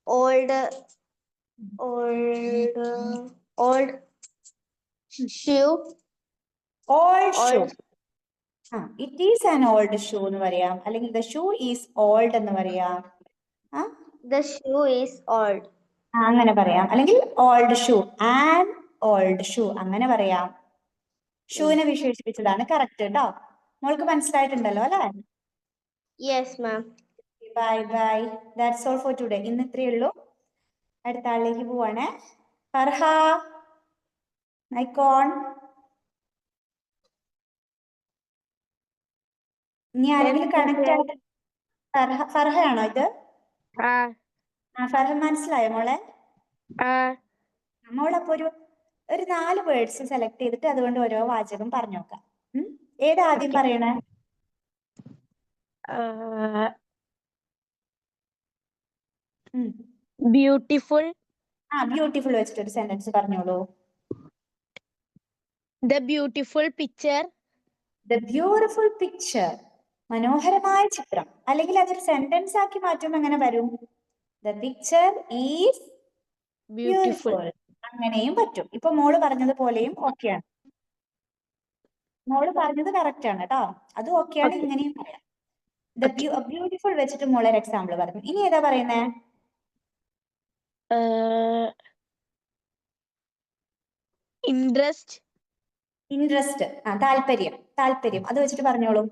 Old shoe. Old shoe. It is an old shoe എന്ന് പറയാം, അല്ലെങ്കിൽ ദ ഷൂ ഈസ് ഓൾഡ് എന്ന് പറയാം. The shoe is old. അങ്ങനെ പറയാം. അല്ലെങ്കിൽ old shoe, an old shoe അങ്ങനെ പറയാം. ഷൂവിനെ വിശേഷിപ്പിച്ചതാണ് കറക്റ്റ് കേട്ടോ. മോൾക്ക് മനസ്സിലായിട്ടുണ്ടല്ലോ അല്ലേ? Yes ma'am. Bye bye. That's all for today. ഇന്ന് ഇത്രയേ ഉള്ളൂ. അടുത്ത ആളിലേക്ക് പോവാണേ. ഫർഹ, ഐക്കോൺ. ഇനി ആരെങ്കിലും കണക്ട് ആയിട്ട് ഫർഹയാണോ ഇത്? ഫർഹ മനസ്സിലായോ മോളെ? മോളപ്പോ ഒരു 4 വേർഡ്സ് സെലക്ട് ചെയ്തിട്ട് അതുകൊണ്ട് ഓരോ വാചകം പറഞ്ഞു നോക്കാം. ഏതാ ആദ്യം പറയണേ? ബ്യൂട്ടിഫുൾ. ബ്യൂട്ടിഫുൾ വെച്ചിട്ട് ഒരു സെന്റൻസ് പറഞ്ഞോളൂ. The beautiful picture. The beautiful picture, മനോഹരമായ ചിത്രം. അല്ലെങ്കിൽ അതൊരു സെന്റൻസ് ആക്കി മാറ്റുമ്പോൾ എങ്ങനെ വരും? The picture is beautiful. അങ്ങനെയും പറ്റും. ഇപ്പൊ മോള് പറഞ്ഞതുപോലെയും ഓക്കെയാണ്. മോള് പറഞ്ഞത് കറക്റ്റ് ആണ് കേട്ടോ. അത് ഓക്കെയാണ്. ഇങ്ങനെയും പറയാം. ദ ബ്യൂട്ടിഫുൾ വെച്ചിട്ട് മോളൊരു എക്സാമ്പിൾ പറഞ്ഞു. ഇനി ഏതാ പറയുന്നേ? ഇൻട്രസ്റ്റ്. ഇൻട്രസ്റ്റ്, താല്പര്യം. താല്പര്യം അത് വെച്ചിട്ട് പറഞ്ഞോളൂ.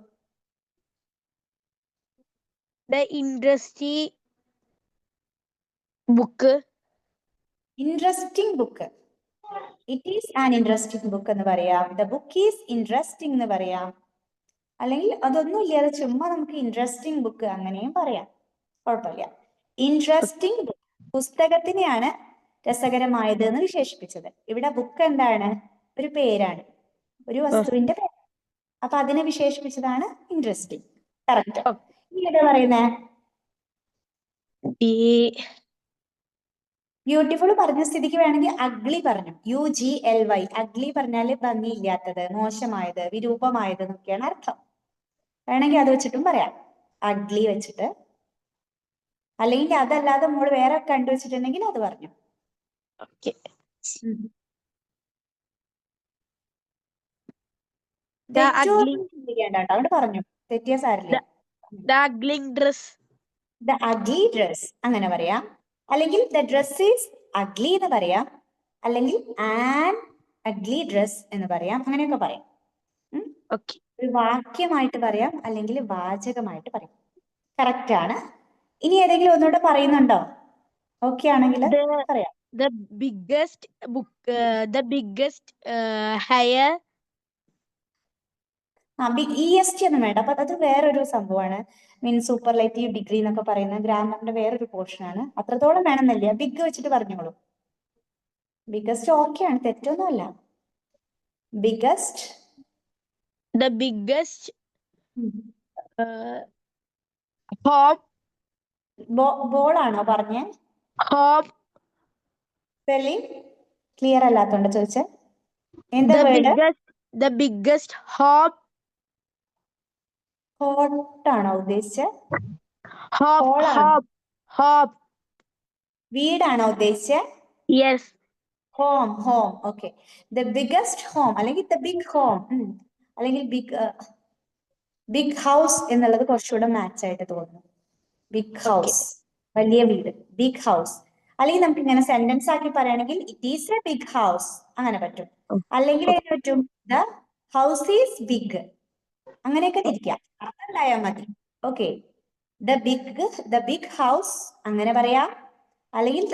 The interesting book. Interesting book. It is an interesting book എന്ന് പറയാം. ദ ബുക്ക് ഈസ് ഇൻട്രസ്റ്റിംഗ് എന്ന് പറയാം. അല്ലെങ്കിൽ അതൊന്നും ഇല്ലാതെ ചുമ്മാ നമുക്ക് ഇൻട്രസ്റ്റിംഗ് ബുക്ക് അങ്ങനെയും പറയാം. കുഴപ്പമില്ല. ഇൻട്രസ്റ്റിംഗ് ബുക്ക്, പുസ്തകത്തിനെയാണ് രസകരമായത് എന്ന് വിശേഷിപ്പിച്ചത്. ഇവിടെ ബുക്ക് എന്താണ്? ഒരു പേരാണ്, ഒരു വസ്തുവിന്റെ പേര്. അപ്പൊ അതിനെ വിശേഷിപ്പിച്ചതാണ് ഇൻട്രസ്റ്റിംഗ്. കറക്റ്റ്. ഇനി ഏതാ പറയുന്നേ? ബ്യൂട്ടിഫുൾ പറഞ്ഞ സ്ഥിതിക്ക് വേണമെങ്കിൽ അഗ്ലി പറഞ്ഞു. UGLY. അഗ്ലി പറഞ്ഞാല് ഭംഗിയില്ലാത്തത്, മോശമായത്, വിരൂപമായത് എന്നൊക്കെയാണ് അർത്ഥം. വേണമെങ്കിൽ അത് വെച്ചിട്ടും പറയാം, അഗ്ലി വെച്ചിട്ട്. അല്ലെങ്കിൽ അതല്ലാതെ നമ്മൾ വേറെ കണ്ടുവച്ചിട്ടുണ്ടെങ്കിൽ അത് പറഞ്ഞു. ചിന്തിക്കേണ്ട കേട്ടോ, അവിടെ പറഞ്ഞു. തെറ്റിയ സാരില്ല. The ugly dress. The ugly dress അങ്ങനെ പറയാം. അല്ലെങ്കിൽ ദ ഡ്രസ് ഈസ് അഗ്ലി എന്ന് പറയാം. അല്ലെങ്കിൽ ആൻ അഗ്ലി ഡ്രസ് എന്ന് പറയാം. അങ്ങനെയൊക്കെ പറയാം. ഒരു വാക്യമായിട്ട് പറയാം, അല്ലെങ്കിൽ വാചകമായിട്ട് പറയാം. കറക്റ്റ് ആണ്. ഇനി ഏതെങ്കിലും ഒന്നുകൂടെ പറയുന്നുണ്ടോ? ഓക്കെ ആണെങ്കിൽ പറയാം. The biggest book. The biggest higher. EST ഒന്നും വേണ്ട. അപ്പൊ അത് വേറൊരു സംഭവമാണ്. മീൻസ് സൂപ്പർലൈറ്റീവ് ഡിഗ്രി എന്നൊക്കെ പറയുന്ന ഗ്രാമറിന്റെ വേറൊരു പോർഷൻ ആണ്. അത്രത്തോളം വേണമെന്നില്ല. ബിഗ് വെച്ചിട്ട് പറഞ്ഞോളൂ. ബിഗ്ഗസ്റ്റ് ഓക്കെയാണ്, തെറ്റൊന്നുമല്ല. Biggest. The biggest home. Ball ആണോ പറഞ്ഞേ? ഹോം. സ്പെല്ലിംഗ് ക്ലിയർ അല്ലാത്തോണ്ട് ചോദിച്ചേ. എന്താ വേർഡ്? The biggest home. ഹോട്ടാണോ ഉദ്ദേശിച്ചത്? വീടാണോ ഉദ്ദേശിച്ചത്? Yes. Home. Okay. The biggest home അല്ലെങ്കിൽ ദ ബിഗ് ഹോം, അല്ലെങ്കിൽ ബിഗ് ഹൗസ് എന്നുള്ളത് കുറച്ചുകൂടെ മാച്ച് ആയിട്ട് തോന്നുന്നു. ബിഗ് ഹൗസ്, വലിയ വീട്, ബിഗ് ഹൗസ്. അല്ലെങ്കിൽ നമുക്ക് ഇങ്ങനെ സെന്റൻസ് ആക്കി പറയുകയാണെങ്കിൽ it is a big house അങ്ങനെ പറ്റും. അല്ലെങ്കിൽ അതിന് പറ്റും ദ ഹൗസ് ഈസ് ബിഗ്. അങ്ങനെയൊക്കെ തിരിക്കാം, അർത്ഥം ഉണ്ടായാൽ മതി. ഓക്കെ. ദ ബിഗ് ഹൗസ് അങ്ങനെ പറയാം. അല്ലെങ്കിൽ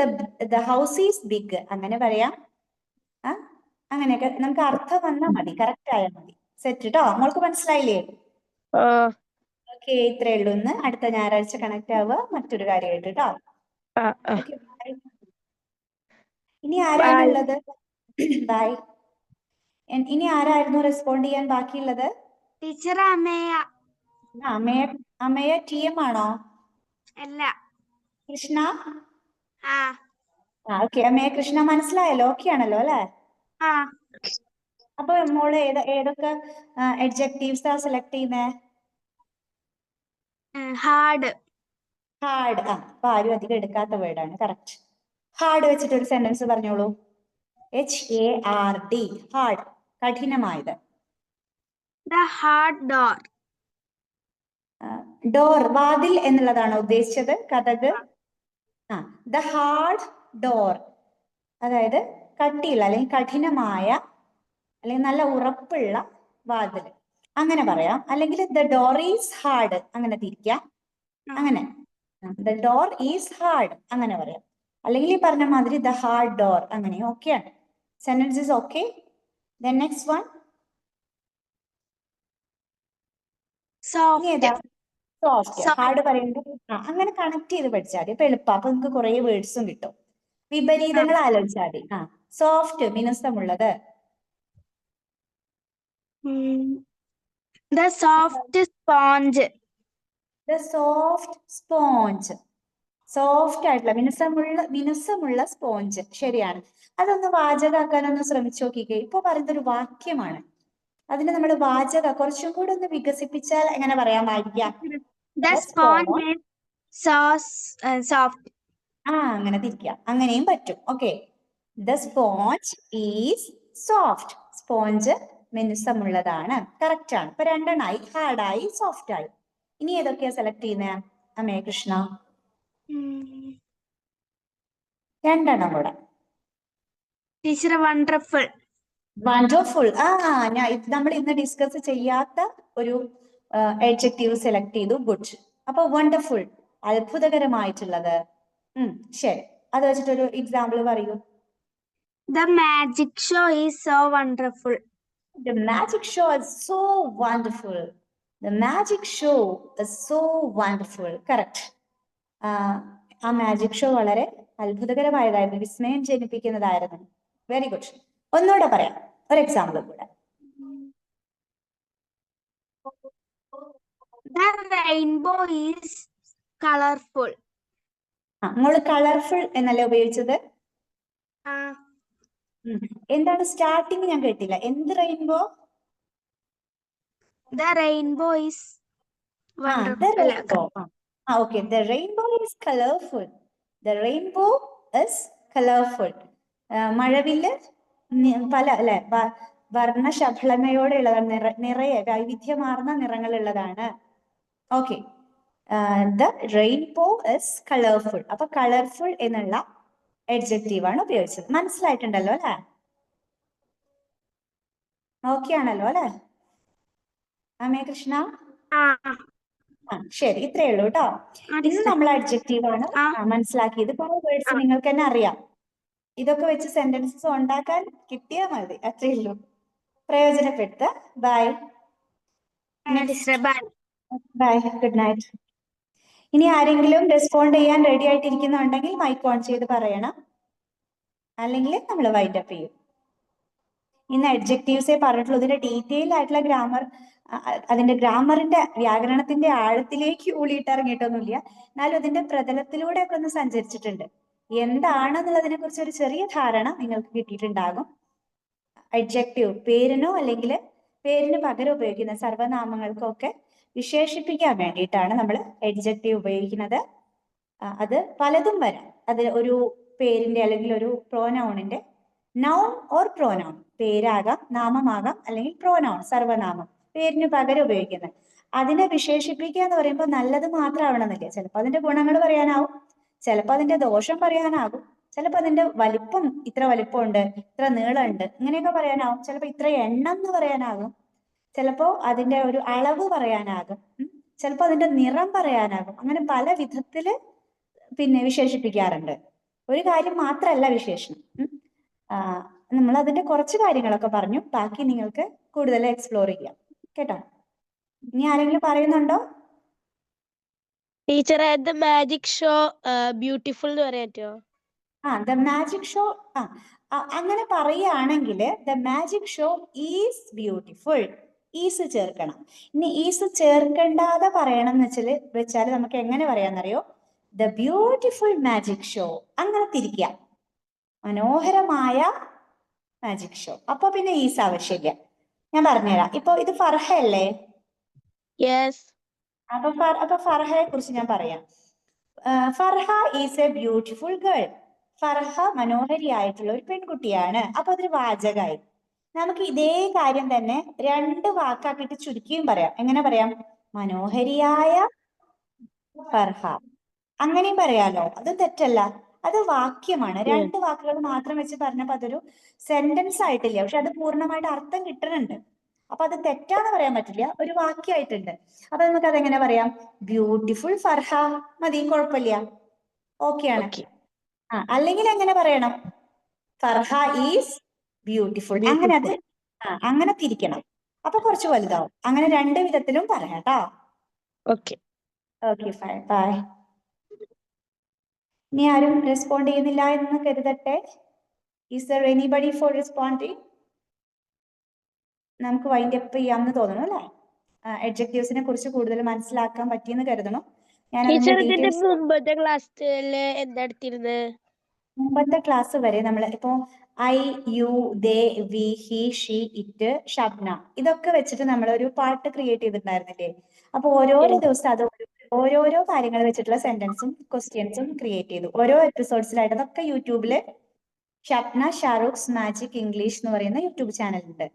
ദ ഹൗസ് ഈസ് ബിഗ് അങ്ങനെ പറയാം. അങ്ങനെയൊക്കെ നമുക്ക് അർത്ഥം വന്നാൽ മതി, കറക്റ്റ് ആയാൽ മതി. സെറ്റ് കേട്ടോ. മോൾക്ക് മനസ്സിലായില്ലേ? ഓക്കെ, ഇത്രയേ ഉള്ളൂ. ഇന്ന് അടുത്ത ഞായറാഴ്ച കണക്ട് ആവുക മറ്റൊരു കാര്യമായിട്ട് കേട്ടോ. ഇനി ആരാണുള്ളത്? ബൈ. ഇനി ആരായിരുന്നു റെസ്പോണ്ട് ചെയ്യാൻ ബാക്കിയുള്ളത്? ടീച്ചർ അമ്മയ. അമ്മയെ TM ആണോ? അല്ല, കൃഷ്ണ. ഓക്കെ, അമ്മേ കൃഷ്ണ മനസ്സിലായല്ലോ, ഓക്കെ ആണല്ലോ അല്ലെ? ആ അപ്പൊ മോള് ഏതൊക്കെ അഡ്ജക്റ്റീവ്സ് സെലക്ട് ചെയ്യുന്നേ? ഹാർഡ്. ഹാർഡ്. അപ്പൊ ആരും അധികം എടുക്കാത്ത വേർഡാണ്. കറക്റ്റ്. ഹാർഡ് വെച്ചിട്ട് ഒരു സെന്റൻസ് പറഞ്ഞോളൂ. HARD, ഹാർഡ്, കഠിനമായത്. The hard door. ഡോർ, വാതിൽ എന്നുള്ളതാണോ ഉദ്ദേശിച്ചത്? കതക്. ദ ഹാർഡ് ഡോർ, അതായത് കട്ടിയുള്ള അല്ലെങ്കിൽ കഠിനമായ അല്ലെങ്കിൽ നല്ല ഉറപ്പുള്ള വാതിൽ, അങ്ങനെ പറയാം. അല്ലെങ്കിൽ ദ ഡോർ ഈസ് ഹാർഡ്, അങ്ങനെ തിരിക്കാം. അങ്ങനെ ദ ഡോർ ഈസ് ഹാർഡ് അങ്ങനെ പറയാം. അല്ലെങ്കിൽ ഈ പറഞ്ഞ മാതിരി ദ ഹാർഡ് ഡോർ, അങ്ങനെ ഓക്കെയാണ്. Sentence is okay. Then next one. Soft. Soft. Soft. Hard പറയുമ്പോൾ അങ്ങനെ കണക്ട് ചെയ്ത് പഠിച്ചാൽ മതി. അപ്പൊ എളുപ്പം. അപ്പൊ നിങ്ങൾക്ക് കുറെ വേർഡ്സും കിട്ടും. വിപരീതങ്ങൾ ആലോചിച്ചാൽ മതി. സോഫ്റ്റ്, മിനുസമുള്ളത്. The soft sponge. The soft sponge, soft ആയിട്ടുള്ള മിനുസമുള്ള സ്പോഞ്ച്. ശരിയാണ്. അതൊന്ന് വാചകാക്കാനൊന്ന് ശ്രമിച്ചു നോക്കിക്കേ. ഇപ്പൊ പറയുന്നൊരു വാക്യമാണ്. അതിന് നമ്മൾ കുറച്ചും കൂടെ ഒന്ന് വികസിപ്പിച്ചാൽ എങ്ങനെ പറയാമായിരിക്കാം? The sponge is soft. അങ്ങനെ തിരിക്കാം, അങ്ങനെയും പറ്റും. Okay, the sponge is soft, sponge മിനുസമുള്ളതാണ്. കറക്റ്റ് ആണ്. ഇപ്പൊ രണ്ടെണ്ണായി, ഹാർഡായി, സോഫ്റ്റ് ആയി. ഇനി ഏതൊക്കെയാ സെലക്ട് ചെയ്യുന്നേ അമ്മേ കൃഷ്ണ? രണ്ടെണ്ണം കൂടെ. Teacher wonderful. വണ്ടർഫുൾ. നമ്മൾ ഇന്ന് ഡിസ്കസ് ചെയ്യാത്ത ഒരു adjective സെലക്ട് ചെയ്തു. ഗുഡ്. അപ്പൊ വണ്ടർഫുൾ, അത്ഭുതകരമായിട്ടുള്ളത്. ശരി, അത് വെച്ചിട്ടൊരു എക്സാമ്പിൾ പറയൂ. The magic show is so wonderful. The magic show is so wonderful. The magic show is so wonderful. Correct. ആ മാജിക് ഷോ വളരെ അത്ഭുതകരമായതായിരുന്നു, വിസ്മയം ജനിപ്പിക്കുന്നതായിരുന്നു. Very good. ഒന്നുകൂടെ പറയാം, ഒരു എക്സാമ്പിൾ കൂടെ. The rainbow is colorful. നിങ്ങള് കളർഫുൾ എന്നല്ലേ ഉപയോഗിച്ചത്? എന്താണ് സ്റ്റാർട്ടിങ്? ഞാൻ കേട്ടില്ല. എന്ത് rainbow? The rainbow is wonderful. The rainbow. Okay, the rainbow is colorful. The rainbow is colorful. മഴവില്ല് പല അല്ലെ വർണ്ണശബളമയോടെയുള്ളതാണ്, നിറയെ വൈവിധ്യമാർന്ന നിറങ്ങളുള്ളതാണ്. Okay, the rainbow is colourful. അപ്പൊ കളർഫുൾ എന്നുള്ള adjective ആണ് ഉപയോഗിച്ചത്. മനസ്സിലായിട്ടുണ്ടല്ലോ അല്ലെ? ഓക്കെ ആണല്ലോ അല്ലെ അമ്മേ കൃഷ്ണ? ശരി, ഇത്രയേ ഉള്ളൂ കേട്ടോ. ഇന്ന് നമ്മൾ adjective ആണ് മനസ്സിലാക്കിയത്. കുറെ വേർഡ്സ് നിങ്ങൾക്ക് തന്നെ അറിയാം. ഇതൊക്കെ വെച്ച് സെന്റൻസസ് ഉണ്ടാക്കാൻ കിട്ടിയാൽ മതി, അത്രയേ ഉള്ളൂ. പ്രയോജനപ്പെടുത്ത. Bye bye, good night. ഇനി ആരെങ്കിലും റെസ്പോണ്ട് ചെയ്യാൻ റെഡി ആയിട്ടിരിക്കുന്നുണ്ടെങ്കിൽ മൈക്ക് ഓൺ ചെയ്ത് പറയണം, അല്ലെങ്കിൽ നമ്മൾ വൈൻഡ് അപ്പ് ചെയ്യും. ഇന്ന് അഡ്ജക്റ്റീവ്സേ പറഞ്ഞിട്ടുള്ളൂ. ഇതിന്റെ ഡീറ്റെയിൽ ആയിട്ടുള്ള ഗ്രാമർ, അതിന്റെ ഗ്രാമറിന്റെ വ്യാകരണത്തിന്റെ ആഴത്തിലേക്ക് ഊളിയിട്ട് ഇറങ്ങിയിട്ടൊന്നുമില്ല. എന്നാലും അതിന്റെ പ്രതലത്തിലൂടെ ഒക്കെ ഒന്ന് സഞ്ചരിച്ചിട്ടുണ്ട്. എന്താണെന്നുള്ളതിനെ കുറിച്ച് ഒരു ചെറിയ ധാരണ നിങ്ങൾക്ക് കിട്ടിയിട്ടുണ്ടാകും. അഡ്ജക്റ്റീവ് പേരിനോ അല്ലെങ്കിൽ പേരിന് പകരം ഉപയോഗിക്കുന്ന സർവനാമങ്ങൾക്കൊക്കെ വിശേഷിപ്പിക്കാൻ വേണ്ടിയിട്ടാണ് നമ്മൾ അഡ്ജക്റ്റീവ് ഉപയോഗിക്കുന്നത്. അത് പലതും വരാം. അത് ഒരു പേരിന്റെ അല്ലെങ്കിൽ ഒരു പ്രോനൗണിന്റെ നൗൺ ഓർ പ്രോനൗൺ, പേരാകാം, നാമമാകാം, അല്ലെങ്കിൽ പ്രോനൗൺ സർവനാമം, പേരിന് പകരം ഉപയോഗിക്കുന്നത്. അതിനെ വിശേഷിപ്പിക്കുക എന്ന് പറയുമ്പോൾ നല്ലത് മാത്രമാവണമെന്നില്ല. ചിലപ്പോൾ അതിന്റെ ഗുണങ്ങൾ പറയാനാവും, ചിലപ്പോൾ അതിന്റെ ദോഷം പറയാനാകും, ചിലപ്പോൾ അതിന്റെ വലിപ്പം, ഇത്ര വലിപ്പമുണ്ട്, ഇത്ര നീളമുണ്ട്, ഇങ്ങനെയൊക്കെ പറയാനാവും. ചിലപ്പോൾ ഇത്ര എണ്ണം എന്ന് പറയാനാകും, ചിലപ്പോൾ അതിന്റെ ഒരു അളവ് പറയാനാകും, ചിലപ്പോൾ അതിന്റെ നിറം പറയാനാകും. അങ്ങനെ പല വിധത്തില് വിശേഷിപ്പിക്കാറുണ്ട്. ഒരു കാര്യം മാത്രമല്ല വിശേഷണം. നമ്മൾ അതിന്റെ കുറച്ച് കാര്യങ്ങളൊക്കെ പറഞ്ഞു, ബാക്കി നിങ്ങൾക്ക് കൂടുതൽ എക്സ്പ്ലോർ ചെയ്യാം കേട്ടോ. ഇനി ആരെങ്കിലും പറയുന്നുണ്ടോ? ടീച്ചറെ ദ മാജിക് ഷോ ബ്യൂട്ടിഫുൾ എന്ന് പറയാൻ പറ്റുമോ? ദ മാജിക് ഷോ അങ്ങനെ പറയുകയാണെങ്കിൽ the magic show is beautiful. Is ചേർക്കണം. ഇനി ഈസ് ചേർക്കണ്ടാതെ പറയണം എന്ന് വെച്ചാൽ നമുക്ക് എങ്ങനെ പറയാന്നറിയോ? ദ ബ്യൂട്ടിഫുൾ മാജിക് ഷോ, അങ്ങനെ തിരിക്കാം. മനോഹരമായ മാജിക് ഷോ. അപ്പൊ പിന്നെ ഈസ് ആവശ്യമില്ല. ഞാൻ പറഞ്ഞുതരാം. ഇപ്പൊ ഇത് ഫർഹ അല്ലേ? Yes. അപ്പൊ ഫർഹയെ കുറിച്ച് ഞാൻ പറയാം. Farha is a beautiful girl. Farha മനോഹരിയായിട്ടുള്ള ഒരു പെൺകുട്ടിയാണ്. അപ്പൊ അതൊരു വാചകമായി. നമുക്ക് ഇതേ കാര്യം തന്നെ 2 വാക്കാക്കിയിട്ട് ചുരുക്കിയും പറയാം. എങ്ങനെ പറയാം? മനോഹരിയായ ഫർഹ. അങ്ങനെയും പറയാലോ. അത് തെറ്റല്ല. അത് വാക്യമാണ്. 2 വാക്കുകൾ മാത്രം വെച്ച് പറഞ്ഞപ്പോ അതൊരു സെന്റൻസ് ആയിട്ടില്ല. പക്ഷെ അത് പൂർണ്ണമായിട്ട് അർത്ഥം കിട്ടുന്നുണ്ട്. അപ്പൊ അത് തെറ്റാന്ന് പറയാൻ പറ്റില്ല. ഒരു വാക്യമായിട്ടുണ്ട്. അപ്പൊ നമുക്ക് അതെങ്ങനെ പറയാം? ബ്യൂട്ടിഫുൾ ഫർഹ മതി, കുഴപ്പമില്ല. ഓക്കെയാണ്. Okay. അല്ലെങ്കിൽ എങ്ങനെ പറയണം? Farha is beautiful. അങ്ങനെ അത് അങ്ങനെ തിരിക്കണം. അപ്പൊ കുറച്ച് വലുതാവും. അങ്ങനെ 2 വിധത്തിലും പറയാം കേട്ടോ. Okay. Okay fine, bye. ഇനി ആരും റെസ്പോണ്ട് ചെയ്യുന്നില്ല എന്ന് കരുതട്ടെ. Is there anybody for responding? നമുക്ക് വൈൻഡ് അപ്പ് ചെയ്യാമെന്ന് തോന്നുന്നു അല്ലേ? എഡ്ജക്റ്റീവ്സിനെ കുറിച്ച് കൂടുതൽ മനസ്സിലാക്കാൻ പറ്റിയെന്ന് കരുതണം. ഞാൻ അതിന്റെ ടീച്ചർ, ഇതിന്റെ ഡീറ്റെയിൽസ് മുമ്പത്തെ ക്ലാസ്സില് എന്താ എടുത്തിരുന്നത്? മുമ്പത്തെ ക്ലാസ് വരെ നമ്മൾ ഇപ്പോ I, you, they, we, he, she, it, Shabna ഇതൊക്കെ വെച്ചിട്ട് നമ്മൾ ഒരു പാട്ട് ക്രിയേറ്റ് ചെയ്തിട്ടുണ്ടായിരുന്നില്ലേ? അപ്പൊ ഓരോരോ ദിവസം അത് ഓരോരോ കാര്യങ്ങൾ വെച്ചിട്ടുള്ള സെന്റൻസും ക്വസ്റ്റ്യൻസും ക്രിയേറ്റ് ചെയ്തു. ഓരോ എപ്പിസോഡ്സിലായിട്ട്. അതൊക്കെ യൂട്യൂബില് ഷബ്ന ഷാറൂഖ്സ് മാജിക് ഇംഗ്ലീഷ് എന്ന് പറയുന്ന യൂട്യൂബ് ചാനൽ ഉണ്ട്.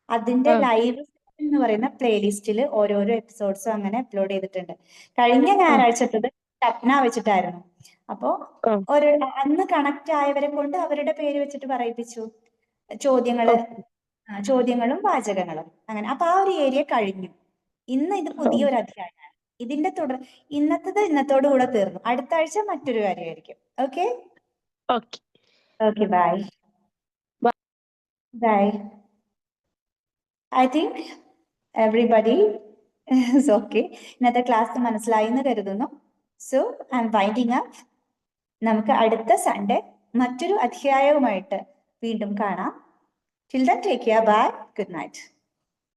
അതിന്റെ ലൈവ് എന്ന് പറയുന്ന പ്ലേലിസ്റ്റിൽ ഓരോരോ എപ്പിസോഡ്സും അങ്ങനെ അപ്ലോഡ് ചെയ്തിട്ടുണ്ട്. കഴിഞ്ഞ ഞായറാഴ്ചത്തത് ഷബ്ന വെച്ചിട്ടായിരുന്നു. അപ്പോ ഒരു അന്ന് കണക്ട് ആയവരെ കൊണ്ട് അവരുടെ പേര് വെച്ചിട്ട് പറയിപ്പിച്ചു ചോദ്യങ്ങളും വാചകങ്ങളും. അങ്ങനെ അപ്പൊ ആ ഒരു ഏരിയ കഴിഞ്ഞു. ഇന്ന് ഇത് പുതിയൊരു അധ്യായമാണ്. ഇതിന്റെ ഇന്നത്തത് ഇന്നത്തോടുകൂടെ തീർന്നു. അടുത്ത ആഴ്ച മറ്റൊരു കാര്യമായിരിക്കും. Okay Okay. Bye. Bye. I think everybody is okay. ഇന്നത്തെ ക്ലാസ് മനസ്സിലായി എന്ന് കരുതുന്നു. So I'm winding up. നമുക്ക് അടുത്ത സൺഡേ മറ്റൊരു അധ്യായവുമായിട്ട് വീണ്ടും കാണാം. Till then, take care. Bye. Good night.